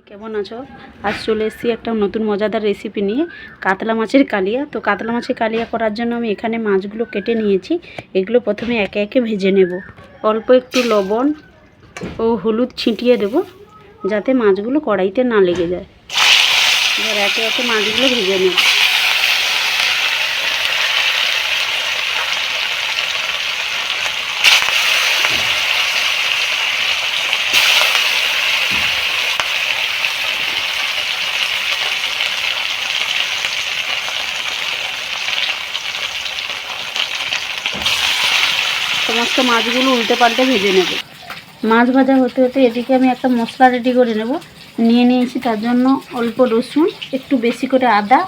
কেমন আছো? আজ চলে এসেছি একটা নতুন মজাদার রেসিপি নিয়ে, কাতলা মাছের কালিয়া। তো কাতলা মাছের কালিয়া করার জন্য আমি এখানে মাছগুলো কেটে নিয়েছি। এগুলো প্রথমে একে একে ভেজে নেব। অল্প একটু লবণ ও হলুদ ছিটিয়ে দেব, যাতে মাছগুলো কড়াইতে না লেগে যায়। এবার একে একে মাছগুলো ভেজে নেব। সমস্ত মাছগুলো উল্টে পাল্টে ভেজে নেব। মাছ ভাজা হতে হতে এদিকে আমি একটা মশলা রেডি করে নেব। নিয়ে নিয়েছি তার জন্য অল্প রসুন, একটু বেশি করে আদা,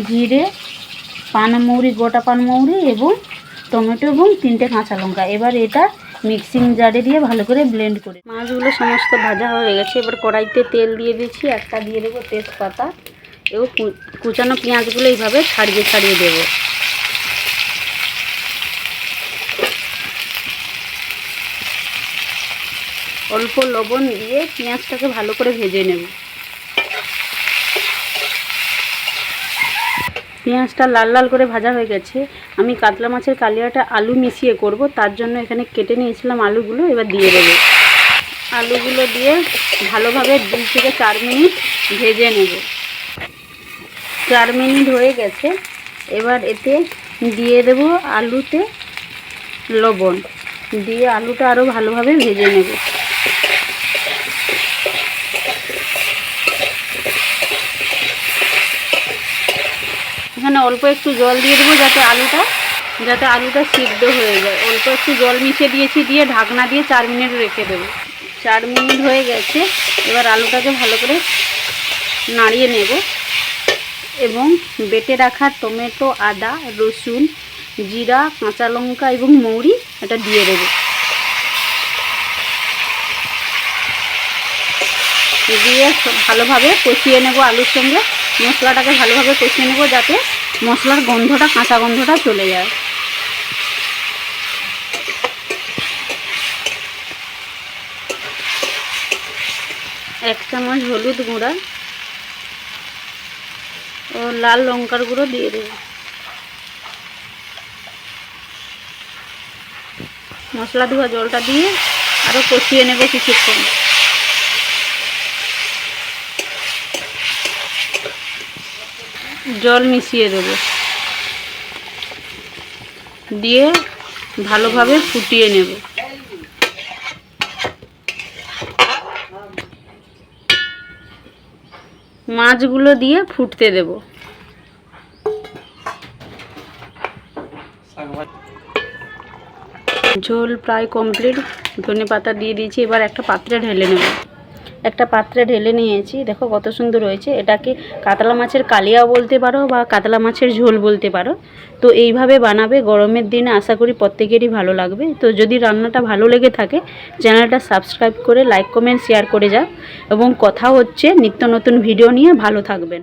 জিরে, পানমৌরি, গোটা পানমৌরি এবং টমেটো এবং 3টে কাঁচা লঙ্কা। এবার এটা মিক্সিং জারে দিয়ে ভালো করে ব্লেন্ড করে, মাছগুলো সমস্ত ভাজা হয়ে গেছে। এবার কড়াইতে তেল দিয়ে দিচ্ছি, একটা দিয়ে দেবো তেজপাতা এবং কুচানো পেঁয়াজগুলো এইভাবে ছাড়িয়ে ছাড়িয়ে দেবো। অল্প লবণ দিয়ে পেঁয়াজটাকে ভালো করে ভেজে নেব। পেঁয়াজটা লাল লাল করে ভাজা হয়ে গেছে। আমি কাতলা মাছের কালিয়াটা আলু মিশিয়ে করব, তার জন্য এখানে কেটে নিয়েছিলাম আলুগুলো। এবার দিয়ে দেবো। আলুগুলো দিয়ে ভালোভাবে 2 থেকে 4 মিনিট ভেজে নেব। 4 মিনিট হয়ে গেছে। এবার এতে দিয়ে দেব আলুতে লবণ দিয়ে আলুটা আরও ভালোভাবে ভেজে নেব। এখানে অল্প একটু জল দিয়ে দেবো, যাতে আলুটা সিদ্ধ হয়ে যায়। অল্প একটু জল মিশিয়ে দিয়েছি, দিয়ে ঢাকনা দিয়ে 4 মিনিট রেখে দেবো। 4 মিনিট হয়ে গেছে। এবার আলুটাকে ভালো করে নাড়িয়ে নেব এবং বেটে রাখা টমেটো, আদা, রসুন, জিরা, কাঁচা লঙ্কা এবং মৌরি এটা দিয়ে দেবো। দিয়ে ভালোভাবে কষিয়ে নেব। আলুর সঙ্গে মশলাটাকে ভালোভাবে কষিয়ে নেব, যাতে মশলার গন্ধটা, কাঁচা গন্ধটা চলে যায়। এক চামচ হলুদ গুঁড়া ও লাল লঙ্কার গুঁড়ো দিয়ে দেব। মশলা ধোয়া জলটা দিয়ে আরও কষিয়ে নেব কিছুক্ষণ। জল মিশিয়ে দেব, দিয়ে ভালোভাবে ফুটিয়ে নেব। মাছগুলো দিয়ে ফুটতে দেব। ঝোল প্রায় কমপ্লিট। ধনেপাতা দিয়ে দিয়েছি। এবার একটা পাত্রে ঢেলে নেব। একটা পাত্রে ঢেলে নিয়েছি, দেখো কত সুন্দর হয়েছে। এটাকে কাতলা মাছের কালিয়াও বলতে পারো বা কাতলা মাছের ঝোল বলতে পারো। তো এইভাবে বানাবে, গরমের দিনে আশা করি প্রত্যেকেরই ভালো লাগবে। তো যদি রান্নাটা ভালো লেগে থাকে, চ্যানেলটা সাবস্ক্রাইব করে লাইক, কমেন্ট, শেয়ার করে যাও। এবং কথা হচ্ছে নিত্য নতুন ভিডিও নিয়ে। ভালো থাকবেন।